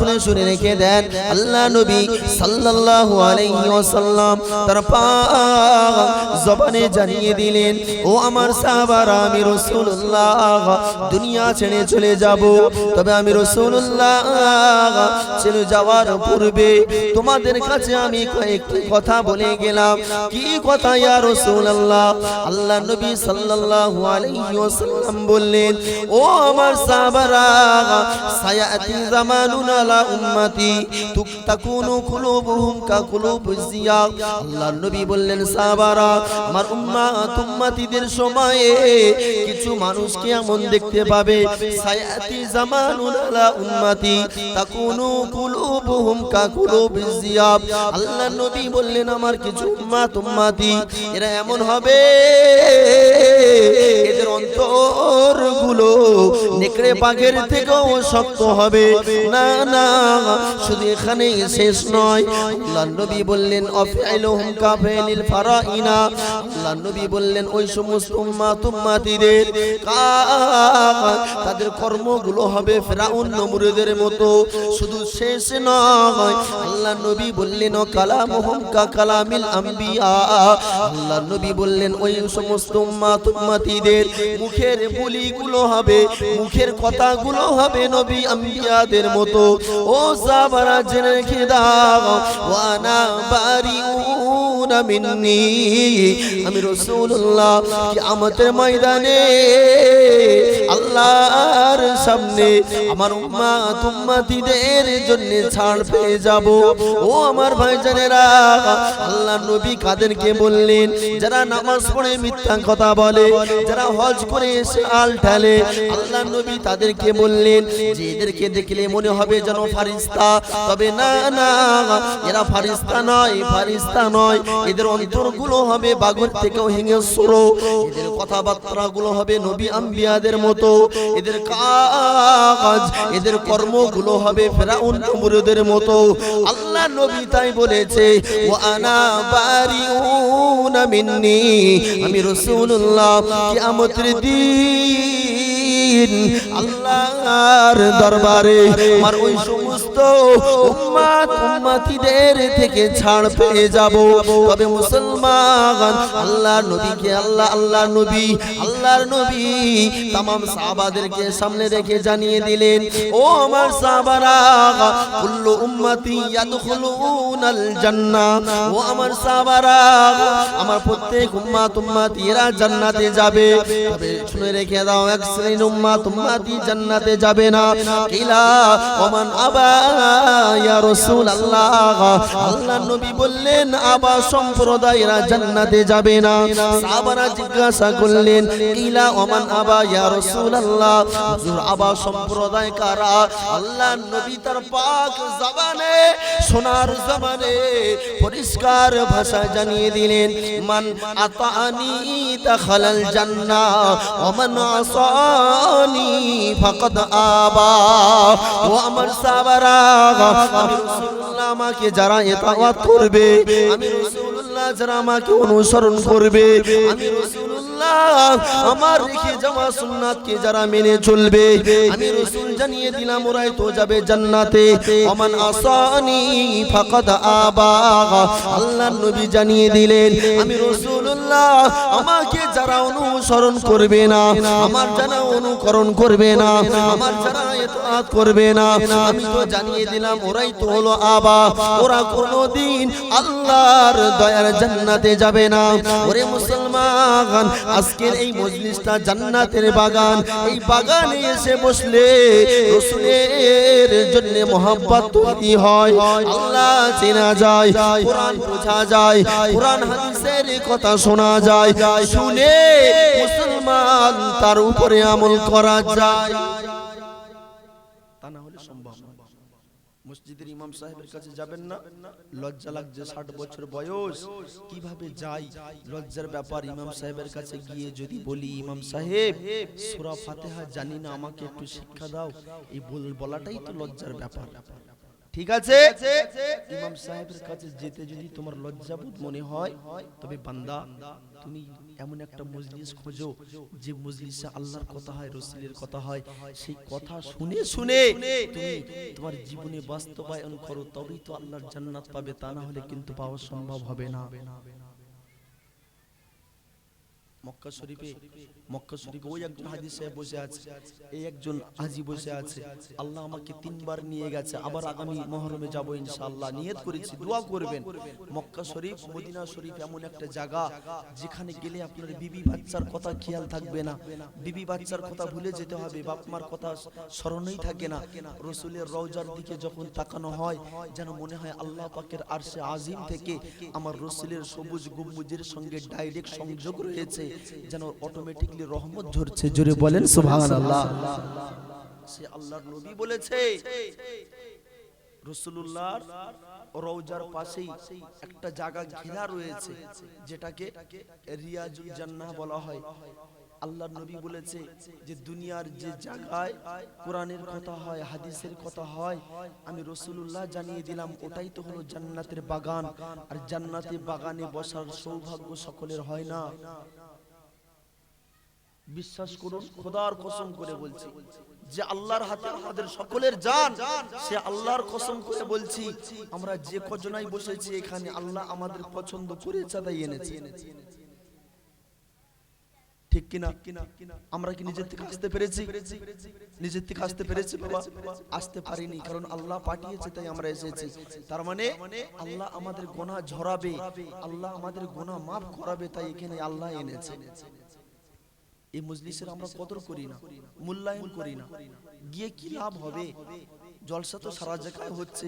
শুনে শুনে রেখে দেন। আল্লাহ নবী সাল্লাল্লাহু আলাইহি ওয়াসাল্লাম তার পাক জবানে জানিয়ে দিলেন, ও আমার সাহাবারা, আমি রাসূলুল্লাহ দুনিয়া ছেড়ে চলে যাব, তবে আমি রাসূলুল্লাহ ছেড়ে যাওয়ার পূর্বে তোমাদের কাছে আমি কয়েকটি কথা বলে গেলাম। কি কথা ইয়া রাসূলুল্লাহ? আল্লাহ নবী সাল্লাল্লাহু আলাইহি ওয়াসাল্লাম বললেন, ও আমার সাহাবারা, সায়াতি জামানুন আলা উম্মতি তাকুনু কুলুবুহুম কা কুলুবিজ জিয়াব। আল্লাহ নবী বললেন, সাহাবারা, আমার উম্মতিদের সময়ে কিছু মানুষকে এমন দেখতে পাবে, সায়াতি জামানুন আলা উম্মতি তাকুনু কুলুবুহুম কা কুলুবিজ জিয়াব। আল্লাহ নবী বললেন, আমার কিছু উম্মতি এরা এমন হবে, এদের অন্তরগুলো নেকড়ে বাঘের থেকেও শক্ত হবে। না না, শুধু এখানে শেষ নয়। আল্লাহ নবী বললেন, আফআইলুহুম কাফাইলিল ফারাইনা। আল্লাহ নবী বললেন, ওই সমস্ত উম্মতিদের তাদের কর্মগুলো হবে ফিরআউন নমরুদের মতো। শুধু শেষ নয়, আল্লাহ নবী বললেন, কালামুহুম কা কালামিল আম্বিয়া। আল্লাহ নবী বললেন, ওই সমস্ত উম্মতিদের মুখের বলিগুলো হবে, মুখের কথাগুলো হবে নবী আম্বিয়াদের মতো। ও সাহাবারা, জেনে রেখে দাও, ওয়ানা বারিউনা মিন্নি, আমি রাসূলুল্লাহ কিয়ামতের ময়দানে আল্লাহর সামনে আমার উম্মতিদের জন্য ছাড় পেয়ে যাব। ও আমার ভাইজানেরা, আল্লাহ নবী কাদেরকে বললেন? যারা নামাজ পড়ে মিথ্যা কথা বলে, যারা হজ করে এসে আল ঢালে। আল্লাহ নবী তাদেরকে বললেন যে এদেরকে দেখলে মনে হবে যেন ফারিস্তা, তবে না না, এরা ফারিস্তা নয়, ফারিস্তা নয়। এদের অন্তরগুলো হবে বাঘের থেকেও হিংস্র, এদের কথাবার্তাগুলো হবে নবী আম্বিয়াদের মতো, এদের কাজ, এদের কর্মগুলো হবে ফিরআউন নমরুদের মতো। আল্লাহ নবী তাই বলেছে, ওয়া আনা বারিউনা মিন্নি, আমি রাসূলুল্লাহ কিয়ামতের দিন আল্লাহর দরবারে আমার ওই সমস্ত উম্মতিদের থেকে ছাড় পেয়ে যাব। তবে মুসলমান, আল্লাহর নবীকে আল্লাহর নবী तमाम সাহাবাদেরকে সামনে রেখে জানিয়ে দিলেন, ও আমার সাহাবারা, কুল্লু উম্মতি ইয়াদখুলুনাল জান্নাহ। ও আমার সাহাবারা, আমার প্রত্যেক উম্মতি এরা জান্নাতে যাবে। তবে শুনে রেখে দাও, এক শ্রেণীর উম্মতি জান্নাতে যাবে না। কিলা ওমান আবা ইয়া রাসূলুল্লাহ। আল্লাহর নবী বললেন, আবা সম্প্রদায়রা জান্নাতে যাবে না। সাহাবারা জিজ্ঞাসা করলেন, কিলা ওমান আবা ইয়া রাসূলুল্লাহ, হুজুর আবা সম্প্রদায় কারা? আল্লাহর নবী তার পাক জবানে, সোনার জবানে পরিষ্কার ভাষায় জানিয়ে দিলেন, মান আতানি দাখালাল জান্নাহ ওয়া মান আসানি ফাকাদ আবা। ও আমার সাহাবারা, আমি রাসূলুল্লাহ আমাকে যারা ইতাআত করবে, আমি রাসূলুল্লাহ যারা আমাকে অনুসরণ করবে, আমি রাসূলুল্লাহ আমার রেখে যাওয়া সুন্নাতকে যারা মেনে চলবে, আমি রাসূল জানিয়ে দিলাম ওরাই তো যাবে জান্নাতে। ওমান আসানি ফাকাদ আবা। আল্লাহর নবী জানিয়ে দিলেন, আমি রাসূলুল্লাহ আমাকে যারা অনুসরণ করবে না, আমার যারা অনুকরণ করবে না, আমার যারা ইতাআত করবে না, আমি তো জানিয়ে দিলাম ওরাই তো হলো আবা, ওরা কোনোদিন আল্লাহর দয়ার জান্নাতে যাবে না। ওরে মুসলমান, আজকের এই মজলিসটা জান্নাতের বাগান। এই বাগানে এসে বসলে রাসূলের জন্য মহব্বত তৈরি হয়, আল্লাহ চেনা যায়, কোরআন বোঝা যায়, কোরআন হাদিসের কথা শোনা যায়, শুনে মুসলমান তার উপরে আমল করা যায়। তা না হলে সম্ভব না। মসজিদের ইমাম সাহেবের কাছে যাবেন না, লজ্জা লাগছে, 60 বছর বয়স, কিভাবে যাই, লজ্জার ব্যাপার। ইমাম সাহেবের কাছে গিয়ে যদি বলি, ইমাম সাহেব সূরা ফাতিহা জানি না, আমাকে একটু শিক্ষা দাও, এই বলাটাই তো লজ্জার ব্যাপার। ঠিক আছে? ইমাম সাহেবের কাছে যেতে যদি তোমার লজ্জাবোধ মনে হয়, তবে বান্দা তুমি এমন একটা মজলিস খোঁজো যে মজলিসে আল্লাহর কথা হয়, রাসূলের কথা হয়। সেই কথা শুনে শুনে তুমি তোমার জীবনে বাস্তবায়ন করো, তবেই তো আল্লাহর জান্নাত পাবে, তা না হলে কিন্তু পাওয়া সম্ভব হবে না। মক্কা শরীফে ওই একজন হাজী সাহেব বসে আছে, এই একজন হাজী বসে আছে। আল্লাহ আমাকে 3 বার নিয়ে গেছে, আবার আগামী মুহররমে যাব ইনশাআল্লাহ, নিয়ত করেছি, দোয়া করবেন। মক্কা শরীফ, মদিনা শরীফ এমন একটা জায়গা যেখানে গেলে আপনার বিবি বাচ্চার কথা খেয়াল থাকবে না, বিবি বাচ্চার কথা ভুলে যেতে হবে, বাপ মার কথা স্মরণেই থাকে না। রাসূলের রওজার দিকে যখন তাকানো হয়, যেন মনে হয় আল্লাহ পাকের আরশে আজিম থেকে আমার রাসূলের সবুজ গম্বুজের সঙ্গে ডাইরেক্ট সংযোগ রয়েছে, যেন অটোমেটিকলি রহমত ঝরছে। জোরে বলেন সুবহানাল্লাহ। সে আল্লাহর নবী বলেছে, রাসূলুল্লাহর রওজার পাশেই একটা জায়গা ঘেরা রয়েছে, যেটাকে রিয়াজুল জান্নাহ বলা হয়। আল্লাহর নবী বলেছে যে দুনিয়ার যে জায়গায় কোরআনের কথা হয়, হাদিসের কথা হয়, আমি রাসূলুল্লাহ জানিয়ে দিলাম ওটাই তো হলো জান্নাতের বাগান। আর জান্নাতের বাগানে বসার সৌভাগ্য সকলের হয় না। বিশ্বাস করুন, খোদার কসম করে বলছি, যে আল্লাহর হাতে আমাদের সকলের জান, সে আল্লাহর কসম করে বলছি, আমরা যে কজনাই বসেছি এখানে আল্লাহ আমাদের পছন্দ করেছে তাই এনেছে। ঠিক কিনা? আমরা কি নিজের থেকে আসতে পেরেছি? নিজের থেকে আসতে পেরেছি বাবা? আসতে পারিনি, কারণ আল্লাহ পাঠিয়েছে তাই আমরা এসেছি। তার মানে আল্লাহ আমাদের গুনাহ ঝরাবে, আল্লাহ আমাদের গুনাহ মাফ করাবে, তাই এখানে আল্লাহ এনেছে। এই মজলিসের আমরা কদর করি না, মূল্যায়ন করি না, গিয়ে কি লাভ হবে? জলসা তো সারা জায়গায় হচ্ছে,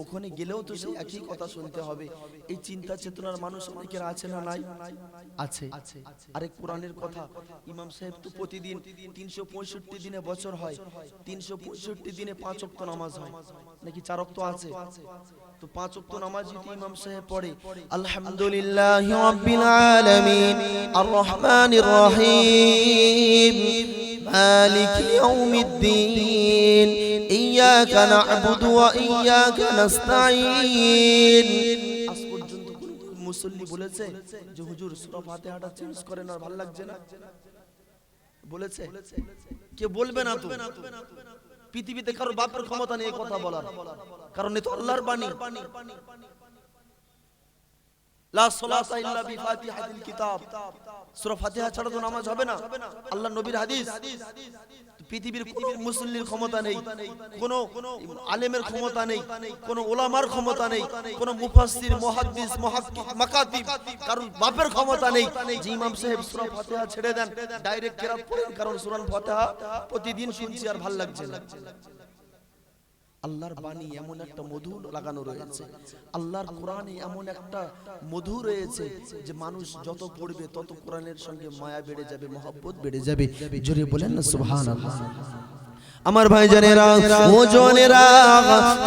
ওখানে গেলেও তো সেই একই কথা শুনতে হবে। এই চিন্তা চেতনার মানুষ অনেকের আছে না নাই? আছে। আরে কোরআনের কথা, ইমাম সাহেব তো প্রতিদিন 365 দিনে বছর হয়, 365 দিনে 5 ওয়াক্ত নামাজ হয় নাকি 4 ওয়াক্ত আছে? তো 5 ওয়াক্ত নামাজ যদি ইমাম সাহেব পড়ে, আলহামদুলিল্লাহি রাব্বিল আলামিন আর রহমানির রহিম মালিকি ইয়াউমিদ্দিন ইয়্যাকা না'বুদু ওয়া ইয়্যাকা নাস্তাঈন। আজ পর্যন্ত কোন মুসল্লি বলেছে যে হুজুর সূরা ফাতিহাটা চেঞ্জ করেন, আর ভালো লাগছে না? বলেছে? কে বলবে না তো? পৃথিবীতে কারো বাপের ক্ষমতা নেই কথা বলার, কারণ এ তো আল্লাহর বাণী। লা সালাতা ইল্লা বিফাতিহাতিল কিতাব, সূরা ফাতিহা ছাড়া তো নামাজ হবে না, আল্লাহর নবীর হাদিস। পৃথিবীর কোনো মুসল্লির ক্ষমতা নেই, কোনো আলেমের ক্ষমতা নেই, কোনো উলামার ক্ষমতা নেই, কোনো মুফাসসির, মুহাদ্দিস, মুহাক্কিক, মাকাতিব কারণ বাপের ক্ষমতা নেই যে ইমাম সাহেব সূরা ফাতিহা ছেড়ে দেন, ডাইরেক্ট কেরাত পড়েন, কারণ সূরা ফাতিহা প্রতিদিন শুনছি আর ভাল লাগছে না। আল্লাহর বাণী এমন একটা মধু লাগানো রয়েছে, আল্লাহর কোরআনে এমন একটা মধু রয়েছে যে মানুষ যত পড়বে তত কোরআনের সঙ্গে মায়া বেড়ে যাবে, মহব্বত বেড়ে যাবে। জোরে বলেন না সুবহানাল্লাহ। আমার ভাইজানেরা, ও জওয়ানেরা,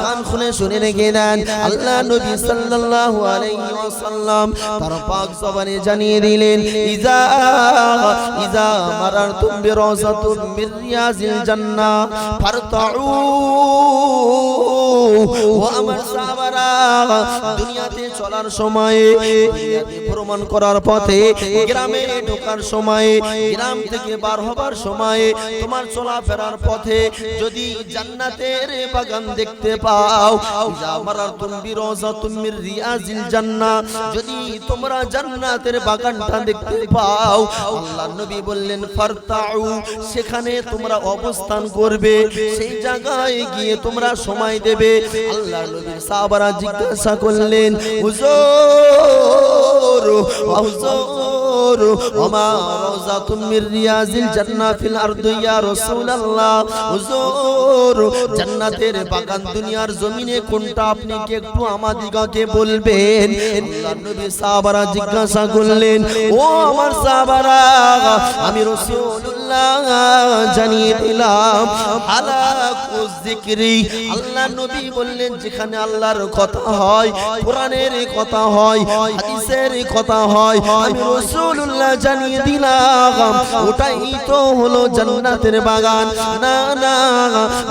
কান খুলে শুনে রেখে দেন, আল্লাহ নবী সাল্লাল্লাহু আলাইহি ওয়াসাল্লাম তার পাক জবানে জানিয়ে দিলেন, ইজা মারারতুম বিরাযাতুম মির রিয়াজিল জান্নাহ ফারতাউ। ও আমার সাহাবারা, দুনিয়াতে চলার সময়ে, দুনিয়াতে ভ্রমণ করার পথে, গ্রামে ঢোকার সময়ে, গ্রাম থেকে বার হবার সময়ে, তোমার চলাফেরার পথে যদি জান্নাতের বাগান দেখতে পাও, ইজা মারারতুম বিরাযাতুম মির রিয়াজিল জান্নাহ, যদি তোমরা জান্নাতের বাগানটা দেখতে পাও, আল্লাহর নবী বললেন ফারতাউ, সেখানে তোমরা অবস্থান করবে, সেই জায়গায় গিয়ে তোমরা সময় দেবে। আল্লাহর নবীর সাহাবারা জিজ্ঞাসা করলেন, হুজুর হুজুর ওমা রাযাতুম মির রিয়াজিল জান্নাহ ফিল আরদি ইয়া রাসূলুল্লাহ, হুজুর জান্নাতের বাগান দুনিয়ার জমিনে কোনটা, আপনি কি একটু আমাদিগকে বলবেন? আল্লাহর নবী সাহাবারা জিজ্ঞাসা করলেন, ও আমার সাহাবারা, আমি রাসূলুল্লাহ আল্লাহ জানিয়ে দিলাম হালাকুজ যিকরি। আল্লাহ নবী বললেন যেখানে আল্লাহর কথা হয়, কোরআনের কথা হয়, হাদিসের কথা হয়, আমি রাসূলুল্লাহ জানিয়ে দিলাম ওটাই তো হলো জান্নাতের বাগান। না না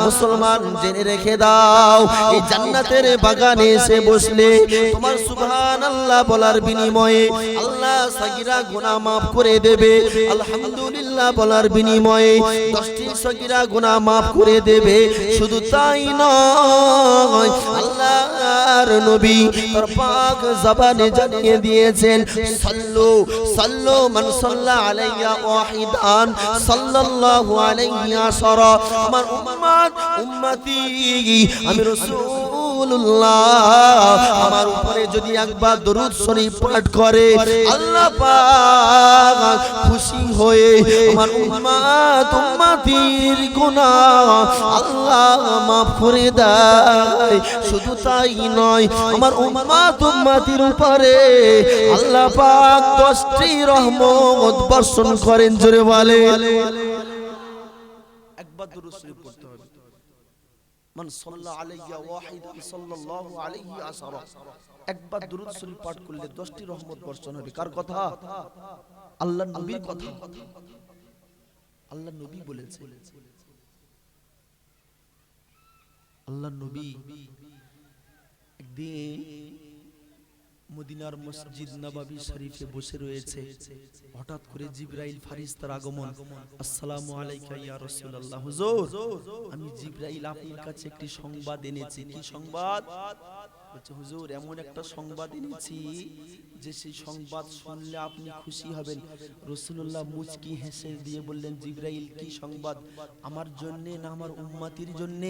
মুসলমান জেনে রেখে দাও, এই জান্নাতের বাগানে এসে বসলে তোমার সুবহানাল্লাহ বলার বিনিময়ে আল্লাহ সাগীরা গুনাহ maaf করে দেবে। আলহামদুলিল্লাহ বলার বিনিময়ে 10টি সগীরা গুনাহ maaf করে দেবে। শুধু তাই নয়, আল্লাহর নবী তার পাক জবানে জানিয়ে দিয়েছেন সাল্লু সাল্লু মান সাল্লা আলাইয়া ওয়াহিদান সাল্লাল্লাহু আলাইহি আশারা। আমার উম্মত উম্মতি আমি রাসূলুল্লাহ আমার উপরে যদি একবার দরুদ শরীফ পাঠ করে আল্লাহ পাক খুশি হয়ে আমার উম্মত উম্মতির গুনাহ আল্লাহ maaf করে দেয়। শুধু তাই নয়, আমার উম্মত উম্মতির উপরে আল্লাহ পাক 10টি রহমত বর্ষণ করেন। জোরে বলে একবার দরুদ শরীফ পড়তে হবে। মান সাল্লা আলাইয়া ওয়াহিদান সাল্লাল্লাহু আলাইহি আশারা। একবার দরুদ শরীফ পাঠ করলে 10টি রহমত বর্ষণ হবে। কার কথা? আল্লাহর নবীর কথা। আল্লাহর নবী বলেছে, আল্লাহর নবী একদিন মদিনার মসজিদ নববী শরীফে বসে রয়েছে। হঠাৎ করে জিবরাইল ফারিস্তার আগমন। আসসালামু আলাইকা ইয়া রাসূলুল্লাহ। হুজুর, আমি জিবরাইল আপনার কাছে একটি সংবাদ এনেছি। কি সংবাদ? বলছে হুজুর এমন একটা সংবাদ এনেছি যে সেই সংবাদ শুনলে আপনি খুশি হবেন। রাসূলুল্লাহ মুচকি হেসে দিয়ে বললেন, জিবরাইল কি সংবাদ? আমার জন্য না আমার উম্মতির জন্য?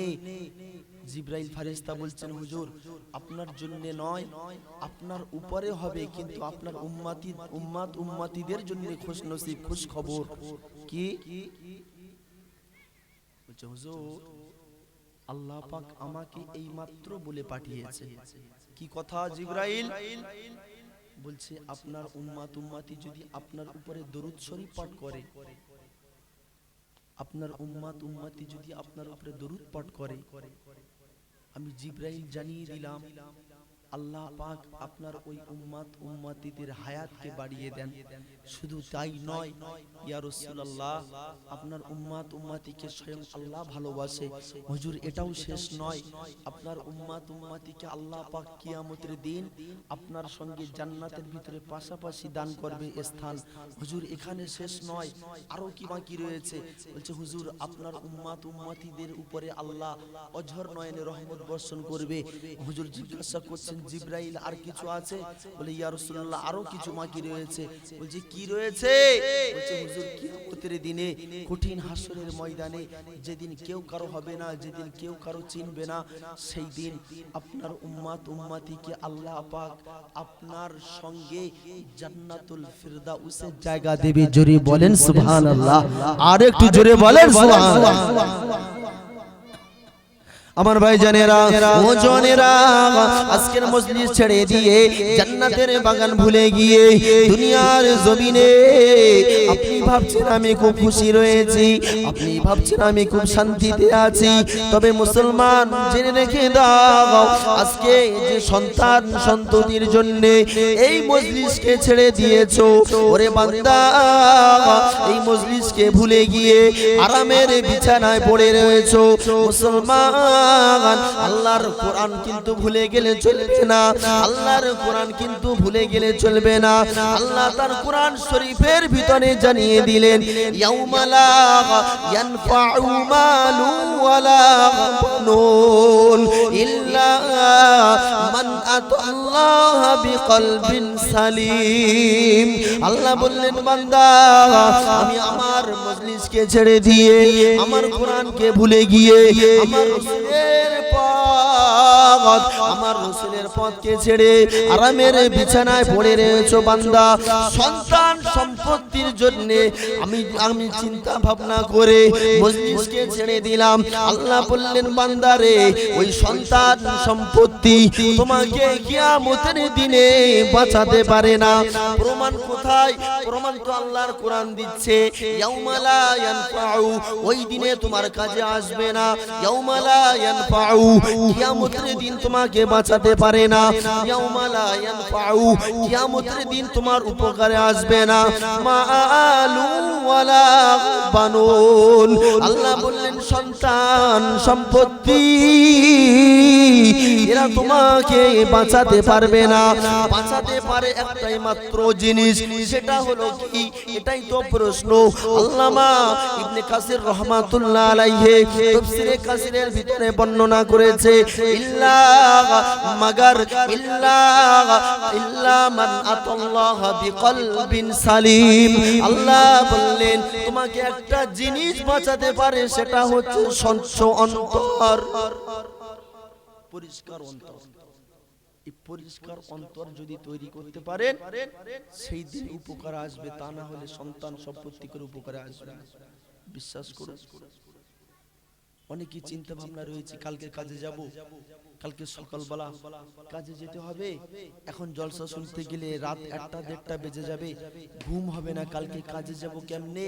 জিবরাইল ফারিস্তা বলছেন হুজুর আপনার জন্য নয়, আপনার উপরে হবে, কিন্তু আপনার উম্মত উম্মতিদের জন্য খুশ নসিব খুশ খবর। কি বলছে হুজুর? আল্লাহ পাক আমাকে এই মাত্র বলে পাঠিয়েছে। কি কথা জিবরাইল? বলছে আপনার উম্মত উম্মতি যদি আপনার উপরে দরুদ শরীফ পাঠ করে, আপনার উম্মত উম্মতি যদি আপনার উপরে দরুদ পাঠ করে, আমি জিবরাইল জানিয়ে দিলাম আল্লাহ পাক আপনার ওই উম্মত উম্মতিদের হায়াতকে বাড়িয়ে দেন। শুধু তাই নয় ইয়া রাসূলুল্লাহ আপনার উম্মত উম্মতিকে স্বয়ং আল্লাহ ভালোবাসে। হুজুর এটাও শেষ নয়, আপনার উম্মত উম্মতিকে আল্লাহ পাক কিয়ামতের দিন আপনার সঙ্গে জান্নাতের ভিতরে পাশাপাশি দান করবে স্থান। হুজুর এখানে শেষ নয়, আরো কি বাকি রয়েছে? বলছে হুজুর আপনার উম্মত উম্মতিদের উপরে আল্লাহ অঝর নয়নে রহমত বর্ষণ করবে। হুজুর জিজ্ঞাসা করছেন জিবরাইল আর কিছু আছে? বলে ইয়া রাসূলুল্লাহ আরো কিছু বাকি রয়েছে। বলছে কি রয়েছে? বলছে হুজুর কিয়ামতের দিনে কঠিন হাসরের ময়দানে যেদিন কেউ কারো হবে না, যেদিন কেউ কারো চিনবে না, সেই দিন আপনার উম্মত উম্মতিকে আল্লাহ পাক আপনার সঙ্গে জান্নাতুল ফিরদাউসের জায়গা দেবে। জোরে বলেন সুবহানাল্লাহ। আর একটু জোরে বলেন সুবহানাল্লাহ। আমার ভাই জানেরা ও জনেরা, আজকের মজলিস ছেড়ে দিয়ে জান্নাতের বাগান ভুলে গিয়ে দুনিয়ার জমিনে আপনি ভাবছেন আমি খুব খুশি রয়েছি, আপনি ভাবছেন আমি খুব শান্তিতে আছি। তবে মুসলমান জেনে রেখে দাও, আজকে যে সন্তান সন্ততির জন্য এই মজলিসকে ছেড়ে দিয়েছো, ওরে বান্দা এই মজলিসকে ভুলে গিয়ে আরামের বিছানায় পড়ে রয়েছো। মুসলমান আল্লাহর কোরআন কিন্তু ভুলে গেলে চলবে না, আল্লাহর কোরআন কিন্তু ভুলে গেলে চলবে না। আল্লাহ তার কোরআন শরীফের ভিতরে জানিয়ে দিলেন ইয়াউমা লা ইয়ানফাউ মালু ওয়ালা বানুন ইল্লা মান আতাল্লাহা বিকলবিন সালিম। আল্লাহ বললেন বান্দা আমি আমার মজলিসকে ছেড়ে দিয়ে আমার কোরআনকে ভুলে গিয়ে আমার রাসূলের পাক আমার রাসূলের পথকে ছেড়ে আরামের বিছানায় পড়ে রয়েছো বান্দা, সন্তান সম্পত্তির জন্য আমি চিন্তা ভাবনা করে মজলিসকে ছেড়ে দিলাম। আল্লাহ বললেন বান্দারে, ওই সন্তান সম্পত্তি তোমাকে কিয়ামতের দিনে বাঁচাতে পারে না। প্রমাণ কোথায়? প্রমাণ তো আল্লাহর কোরআন দিচ্ছে, ইয়াউমা লা ইয়ানফাউ, ওই দিনে তোমার কাজে আসবে না। ইয়াউমা লা ইয়ানফাউ, কিয়ামতের দিন তোমাকে বাঁচাতে পারে না। ইয়াউমা লা ইয়ানফাউ, কিয়ামতের দিন তোমার উপকারে আসবে না। মাআলু ওয়ালা বানুন, আল্লাহ বললেন সন্তান সম্পত্তি এরা তোমাকে বাঁচাতে পারবে না। বাঁচাতে পারে একটাই মাত্র জিনিস, সেটা হলো কি? এটাই তো প্রশ্ন। আল্লামা ইবনে কাসির রাহমাতুল্লাহ আলাইহি তাফসীরে কাসিরের ভিতরে বর্ণনা করেছে, ইল্লা মাগার ইল্লা মান আতাল্লাহ বিকলবিন সালিম। আল্লাহ বললেন তোমাকে একটা জিনিস বাঁচাতে পারে, সেটা হচ্ছে স্বচ্ছ অন্তর, পরিষ্কার অন্তর। এই পরিষ্কার অন্তর যদি তৈরি করতে পারেন, সেই দিন উপকার আসবে, তা না হলে সন্তান সম্পত্তি করে উপকারে আসবে না। বিশ্বাস করুন। অনেকই চিন্তা ভাবনা রয়েছে, কালকে কাজে যাব, কালকে সকালবেলা কাজে যেতে হবে, এখন জলসা শুনতে গেলে রাত 1টা 1:30 বেজে যাবে, ঘুম হবে না, কালকে কাজে যাব কেমনে?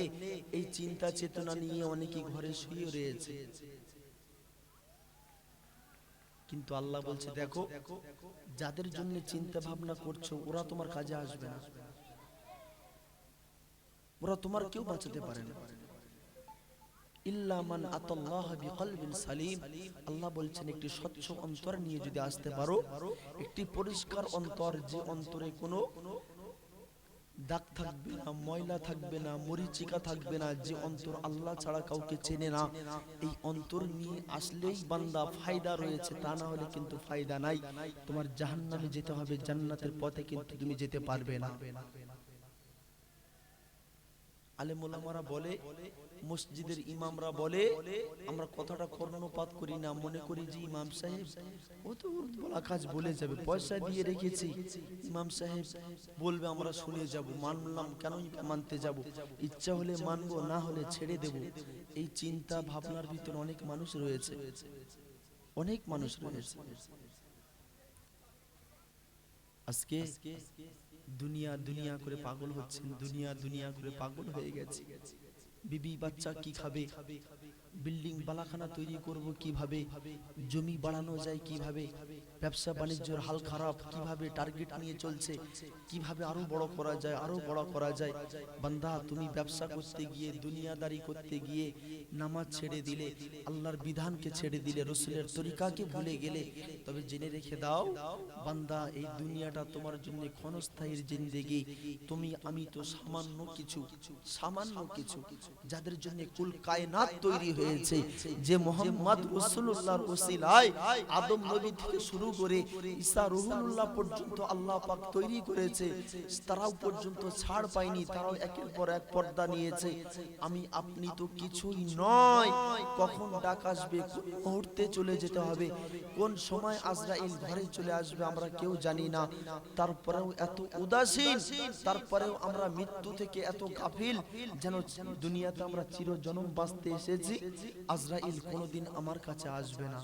এই চিন্তা চেতনা নিয়ে অনেকেই ঘরে শুয়ে রয়েছে। কিন্তু আল্লাহ বলছে, দেখো যাদের জন্য চিন্তা ভাবনা করছো ওরা তোমার কাজে আসবে না, ওরা তোমার কেউ বাঁচাতে পারে না। ইল্লা মান আতাল্লাহ বিকলবিন সালিম, আল্লাহ বলছেন একটি স্বচ্ছ অন্তর নিয়ে যদি আসতে পারো, একটি পরিষ্কার অন্তর, যে অন্তরে কোনো দাগ থাকবে না, ময়লা থাকবে না, মরিচিকা থাকবে না, যে অন্তর আল্লাহ ছাড়া কাউকে চেনে না, এই অন্তর নিয়ে আসলেই বান্দা ফায়দা রয়েছে, তা না হলে কিন্তু ফায়দা নাই। তোমার জাহান্নামে যেতে হবে, জান্নাতের পথে কিন্তু তুমি যেতে পারবে না। আলেম ওলামারা বলে, মসজিদের ইমামরা বলে, আমরা কথাটা কর্ণপাত করি না, মনে করি যে ইমাম সাহেব ও তো বলা কাজ বলে যাবে, পয়সা দিয়ে রেখেছি, ইমাম সাহেব বলবে আমরা শুনে যাব, মানলাম কেন মানতে যাব, ইচ্ছা হলে মানবো, না হলে ছেড়ে দেব। এই চিন্তা ভাবনার ভিতর অনেক মানুষ রয়েছে, অনেক মানুষ রয়েছে। আজকে দুনিয়া দুনিয়া করে পাগল হচ্ছেন, দুনিয়া দুনিয়া করে পাগল হয়ে গেছে। বিবি বাচ্চা কি খাবে, বিল্ডিং বালাখানা তৈরি করব কিভাবে, জমি বাড়ানো যায় কিভাবে, ব্যবসা বাণিজ্যের হাল খারাপ, কিভাবে টার্গেট নিয়ে চলছে, কিভাবে আরো বড় করা যায়, আরো বড় করা যায়। বান্দা তুমি ব্যবসা করতে গিয়ে, দুনিয়াদারি করতে গিয়ে নামাজ ছেড়ে দিলে, আল্লাহর বিধানকে ছেড়ে দিলে, রাসূলের তরিকাকে ভুলে গেলে, তবে জেনে রেখে দাও বান্দা, এই দুনিয়াটা তোমার জন্য ক্ষণস্থায়ী জিন্দেগি। তুমি আমি তো সামান্য কিছু, যাদের জন্য কুল কায়নাত তৈরি হয়েছে, যে মুহাম্মদ রাসূলুল্লাহর ওসিলায় আদম নবী থেকে শুরু করে ঈসা রূহুল্লাহ পর্যন্ত আল্লাহ পাক তৈরি করেছে, তারাও পর্যন্ত ছাড় পায়নি, তারাও একের পর এক পর্দা নিয়েছে। আমি আপনি তো কিছুই নয়, কখন ডাক আসবে, কোন মুহূর্তে চলে যেতে হবে, কোন সময় আজরাইল ঘরে চলে আসবে আমরা কেউ জানি না। তারপরেও এত উদাসীন, তারপরেও আমরা মৃত্যু থেকে এত গাফিল, যেন দুনিয়াতে আমরা চিরজনম বাঁচতে এসেছি, আজরাইল কোনোদিন আমার কাছে আসবে না।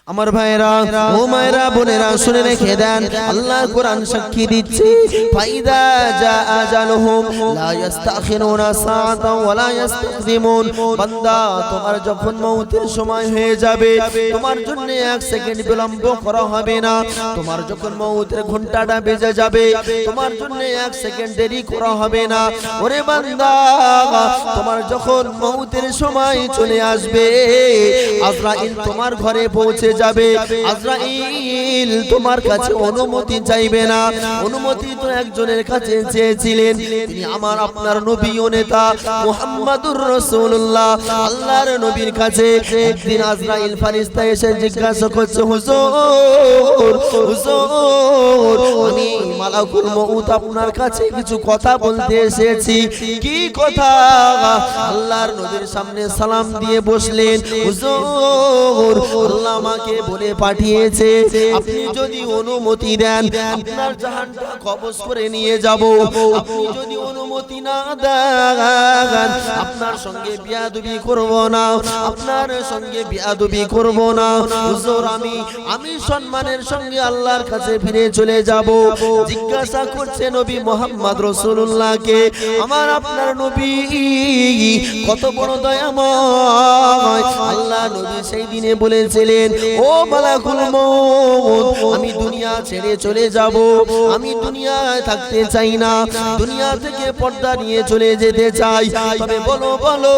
আমার ভাইরা ও মায়েরা বোনেরা শুনে রেখে দেন, আল্লাহর কোরআন সাক্ষী দিচ্ছে, ফাইদা জা আজালুহুম লা ইস্তাখিরুনা সাআতা ওয়া লা ইস্তাকদিমুন। বান্দা তোমার যখন মওতের সময় হয়ে যাবে, তোমার জন্য 1 সেকেন্ড বিলম্ব করা হবে না। তোমার যখন মওতের ঘন্টাটা বেজে যাবে, তোমার জন্য 1 সেকেন্ড দেরি করা হবে না। ওরে বান্দা, তোমার যখন মওতের সময় চলে আসবে, আজরাইল তোমার ঘরে পৌঁছে যাবে। আজরাইল তোমার কাছে অনুমতি চাইবে না, অনুমতি তো একজনের কাছে চেয়েছিলেন, তিনি আমার আপনার নবী ও নেতা মুহাম্মাদুর রাসূলুল্লাহ। আল্লাহর নবীর কাছে একদিন আজরাইল ফেরেশতা এসে জিজ্ঞাসা করছে, হুজুর হুজুর আমি মালাকুল মউত আপনার কাছে কিছু কথা বলতে এসেছি। কি কথা? আল্লাহর নবীর সামনে সালাম দিয়ে বসলেন, হুজুর আল্লাহ আমাকে বলে পাঠিয়েছে আপনি যদি অনুমতি দেন আপনার জাহানটা কবজ করে নিয়ে যাব। আপনি যদি অনুমতি না দেন আপনার সঙ্গে বিয়াদবি করব না, আপনার সঙ্গে বিয়াদবি করব না। হুজুর আমি সম্মানের সঙ্গে আল্লাহর কাছে ফিরে চলে যাব। জিজ্ঞাসা করছে নবী মুহাম্মদ রাসূলুল্লাহকে, আমার আপনার নবী কত বড় দয়াময়। আল্লাহ নবী সেই দিনে বলেছিলেন, ও মালাকুল মউত আমি দুনিয়া ছেড়ে চলে যাব, আমি দুনিয়ায় থাকতে চাই না, দুনিয়া থেকে পর্দা নিয়ে চলে যেতে চাই। তবে বলো বলো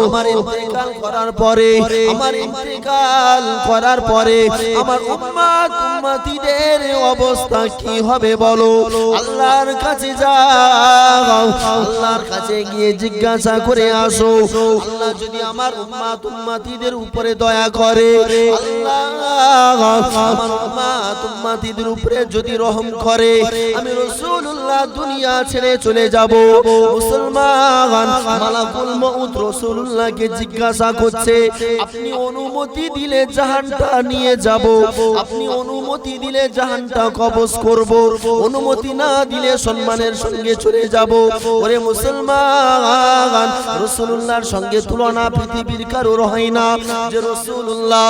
আমার ইন্তেকাল করার পরে, আমার ইন্তেকাল করার পরে আমার উম্মত উম্মতিদের অবস্থা কি হবে বলো? আল্লাহর কাছে যাও, আল্লাহর কাছে গিয়ে জিজ্ঞাসা করে আসো। আল্লাহ যদি আমার উম্মত উম্মতিদের উপরে দয়া করে, আল্লাহ আমার উম্মত উম্মতিদের উপরে যদি রহম করে, আমি রাসূলুল্লাহ দুনিয়া ছেড়ে চলে যাব। মুসলমান মালাকুল মউত রাসূলুল্লাহকে জিজ্ঞাসা করছে, আপনি অনুমতি দিলে জাহানটা নিয়ে যাব, আপনি অনুমতি দিলে জাহানটা কবজ করব, অনুমতি না দিলে সম্মানের সঙ্গে চলে যাব। ওরে মুসলমান রাসূলুল্লাহর সঙ্গে তুলনা পৃথিবীর কারোর হয় না। যে রাসূলুল্লাহ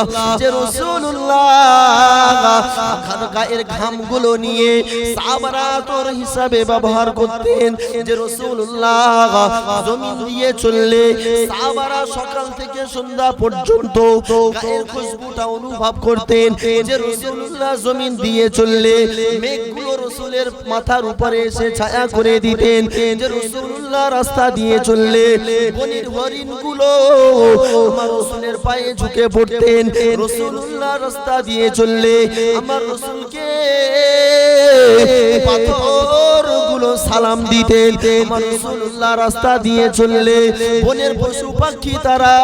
গায়ের ঘামগুলো নিয়ে সাহাবারা তোর হিসাবে ব্যবহার করতেন, যে রাসূলুল্লাহ জমিন দিয়ে চললে সাহাবারা সকাল থেকে সন্ধ্যা পর্যন্ত গায়ের খুশবুটা অনুভব করতেন, যে রাসূলুল্লাহ জমিন দিয়ে চললে মেঘগুলো রাসূলের মাথার উপরে এসে ছায়া করে দিতেন, যে রাসূলুল্লাহ রাস্তা দিয়ে চললে বনের হরিণগুলো আমার রাসূলের পায়ে ঝুঁকে পড়তেন, রাসূলুল্লাহ রাস্তা দিয়ে চললে আমার রাসূলকে পাথরগুলো সালাম দিতেন, আমার রাসূলুল্লাহ রাস্তা দিয়ে চললে বনের পশু পাখি তারা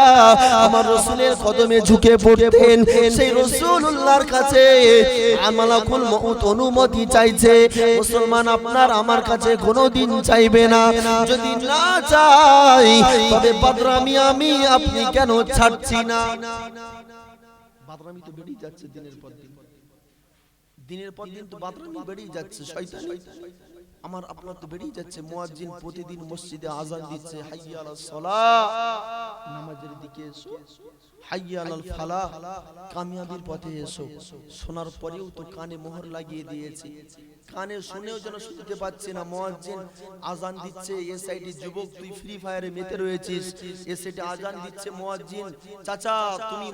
আমার রাসূলের কদমে ঝুঁকে পড়তেন। সেই রাসূলুল্লাহর কাছে মালাকুল মউত অনুমতি চাইছে। মুসলমান আপনার আমার কাছে কোনোদিন চাইবে না, যদি না চাই তবে বদরামি আমি আপনি কেন ছাড়ছি না? বদরামি তো বেড়েই যাচ্ছে দিনের পর দিন, দিনের পর দিন তো বদরামি বেড়েই যাচ্ছে, শয়তানি আমার আপনার তো বেড়েই যাচ্ছে। মুয়াজ্জিন প্রতিদিন মসজিদে আযান দিচ্ছে, হাইয়া আলাস সালাহ, নামাজের দিকে এসো, হাইয়া আলাল ফালাহ, কামিয়াবির পথে এসো। শোনার পরেও তো কানে মোহর লাগিয়ে দিয়েছি, কানে শুনেও যেন শুনতে পাচ্ছি না। মুয়াজ্জিন আযান দিচ্ছে, এ সাইডে যুবক তুই ফ্রি ফায়ারে মেতে রয়েছিস, এ সাইডে আযান দিচ্ছে মুয়াজ্জিন, চাচা তুমি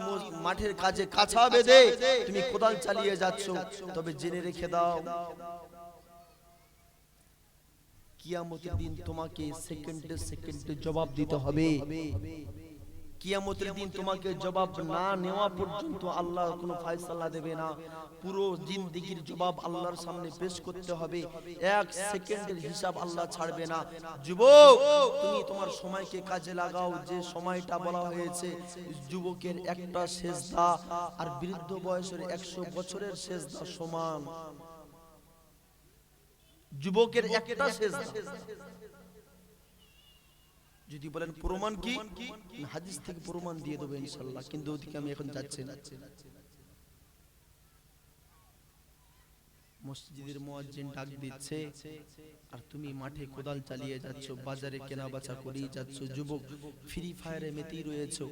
মাঠের কাজে কাছা বেঁধে তুমি কোদাল চালিয়ে যাচ্ছ। তবে জেনে রেখে দাও, কিয়ামতের দিন তোমাকে সেকেন্ডে সেকেন্ডে জবাব দিতে হবে। কিয়ামতের দিন তোমাকে জবাব না নেওয়া পর্যন্ত আল্লাহ কোনো ফয়সালা দেবে না। পুরো জিন্দেগীর জবাব আল্লাহর সামনে পেশ করতে হবে, এক সেকেন্ডের হিসাব আল্লাহ ছাড়বে না। যুবক তুমি তোমার সময়কে কাজে লাগাও। যে সময়টা বলা হয়েছে যুবকের একটা সেজদা আর বৃদ্ধ বয়সের 100 বছরের সেজদা সমান। যুবকের একটা সেজদা। যদি বলেন প্রমাণ কি, হাদিস থেকে প্রমাণ দিয়ে দেব ইনশাআল্লাহ, কিন্তু ওদিকে আমি এখন যাচ্ছি না। মসজিদের মুয়াজ্জিন ডাক দিচ্ছে আর তুমি মাঠে কোদাল চালিয়ে যাচ্ছ, বাজারে কেনা বেচা করেই যাচ্ছ, যুবক ফ্রি ফায়ারে মেতেই রয়েছো।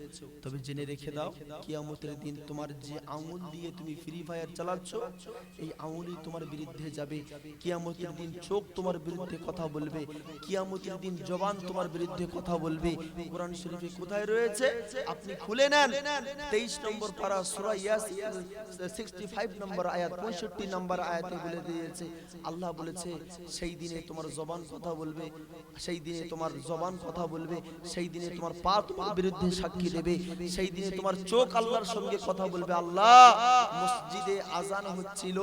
তবে জেনে রেখে দাও, কিয়ামতের দিন তোমার যে আঙুল দিয়ে তুমি ফ্রি ফায়ার চালাচ্ছ এই আঙুলই তোমার বিরুদ্ধে যাবে। কিয়ামতের দিন চোখ তোমার বিরুদ্ধে কথা বলবে, কিয়ামতের দিন জবান তোমার বিরুদ্ধে কথা বলবে। কোরআন শরীফে কোথায় রয়েছে আপনি খুলে নেন, 23 নম্বর পারা সূরা ইয়াসিন 65 নম্বর আয়াত 65 নম্বর আয়াতে বলে দিয়েছে। আল্লাহ বলেছে সেই দিনে তোমার জবান কথা বলবে, সেই দিনে তোমার জবান কথা বলবে, সেই দিনে তোমার পা তোমার বিরুদ্ধে সাক্ষী দেবে, সেই দিনে তোমার চোখ আল্লাহর সঙ্গে কথা বলবে। আল্লাহ মসজিদে আজান হচ্ছিল,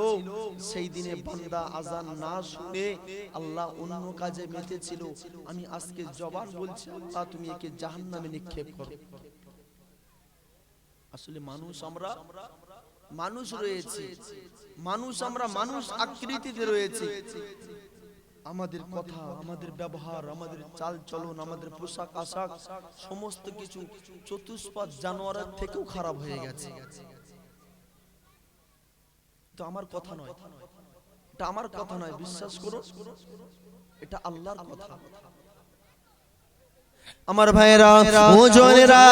সেই দিনে বান্দা আজান না শুনে আল্লাহ অন্য কাজে মেতেছিল। আমি আজকে জবান বলছি আল্লাহ তুমি একে জাহান্নামে নিক্ষেপ করো। আসলে আমরা মানুষ রয়েছে, আমরা মানুষ আকৃতিতে রয়েছে। আমাদের কথা, আমাদের ব্যবহার, আমাদের চাল চলন, আমাদের পোশাক আশাক সমস্ত কিছু চতুষ্পাদ জানোয়ারের থেকেও খারাপ হয়ে গেছে। তো আমার কথা নয়, এটা আমার কথা নয়, বিশ্বাস করো এটা আল্লাহর কথা। আমার ভাইরা ও জওয়ানেরা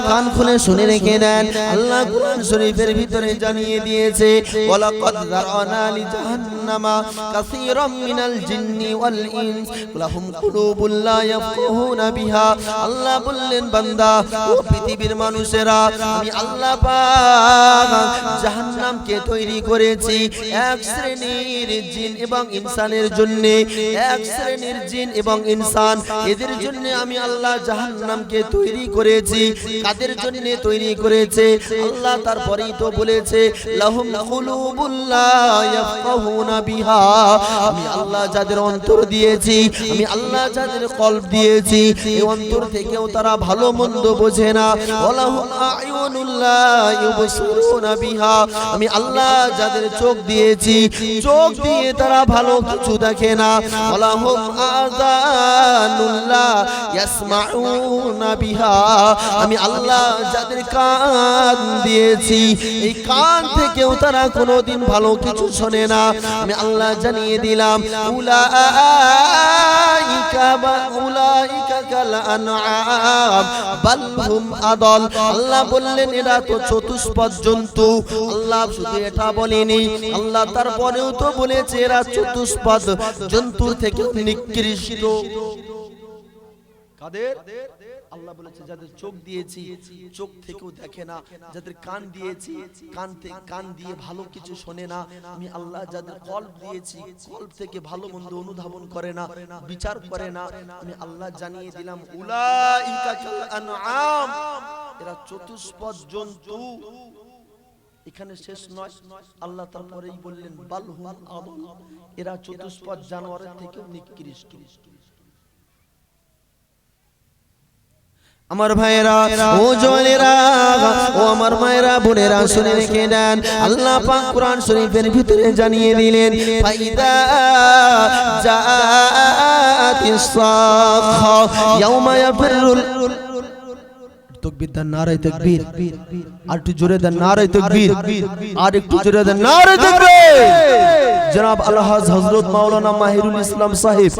কান খুলে শুনে রেখে দেন, আল্লাহ কুরআন শরীফের ভিতরে জানিয়ে দিয়েছে ওয়ালাকাদ যারানা লি জাহান্নামা কাসীরাম মিনাল জিন্নি ওয়াল ইনস লাহুম কুলুবুল লা ইয়াফকাহুনা বিহা। আল্লাহ বললেন বান্দা ও পৃথিবীর মানুষেরা, আমি আল্লাহ পাক জাহান্নামকে তৈরি করেছি এক শ্রেণীর জিন এবং ইনসানের জন্য। এক শ্রেণীর জিন এবং ইনসান, এদের জন্য আমি আল্লাহ জাহান্নামকে তৈরি করেছি। কাদের জন্য তৈরি করেছে আল্লাহ তারপরেই তো বলেছে লাহুম কুলুবুল লা ইয়াফকাহুনা বিহা। আমি আল্লাহ যাদের অন্তর দিয়েছি, আমি আল্লাহ যাদের কলব দিয়েছি, এই অন্তর থেকেও তারা ভালো মন্দ বোঝে না। ওয়ালাহুম আয়ুনুল লা ইউবসিরুনা বিহা। আমি আল্লাহ যাদের চোখ দিয়েছি, চোখ দিয়ে তারা ভালো কিছু দেখে না। ওয়ালাহুম আযানুল লা ইয়াসমাউনা বিহা। আমি আল্লাহ যাদের কান দিয়েছি, এই কান থেকেও তারা কোনোদিন ভালো কিছু শোনে না। আমি আল্লাহ জানিয়ে দিলাম উলাইকা কাল আনআম বাল হুম আদাল। আল্লাহ বললেন এরা তো চতুষ্পদ জন্তু। আল্লাহ শুধু এটা বলেনি, আল্লাহ তারপরেও তো বলেছে এরা চতুষ্পদ জন্তুর থেকেও নিকৃষ্ট। কাদের? আল্লাহ বলেছে যাদের চোখ দিয়েছি, চোখ থেকেও দেখে না। যাদের কান দিয়েছি, কান দিয়ে ভালো কিছু শোনে না। আমি আল্লাহ যাদের কলব দিয়েছি, কলব থেকে ভালো মন্দ অনুধাবন করে না, বিচার করে না। আমি আল্লাহ জানিয়ে দিলাম উলাইকা কাল আনআম, এরা চতুষ্পদ জন্তু। এখানে শেষ নয়, আল্লাহ তারপরেই বললেন বাল হুম আদাল, এরা চতুষ্পদ জানোয়ারের থেকেও নিকৃষ্ট। আমার ভাইরা ও জওয়ানেরা ও আমার মায়েরা বোনেরা শুনে রেখে দেন, আল্লাহ পাক কুরআন শরীফের ভিতরে জানিয়ে দিলেন ফাইদা জাআতিস সাখা ইয়াউমা ইয়াফিরুল। তাকবীর দেন, নারায়ে তাকবীর। আর একটু জোরে দেন নারায়ে তাকবীর, আর একটু জোরে দেন নারায়ে তাকবীর। জনাব আলহাজ হযরত মাওলানা মাহিরুল ইসলাম সাহেব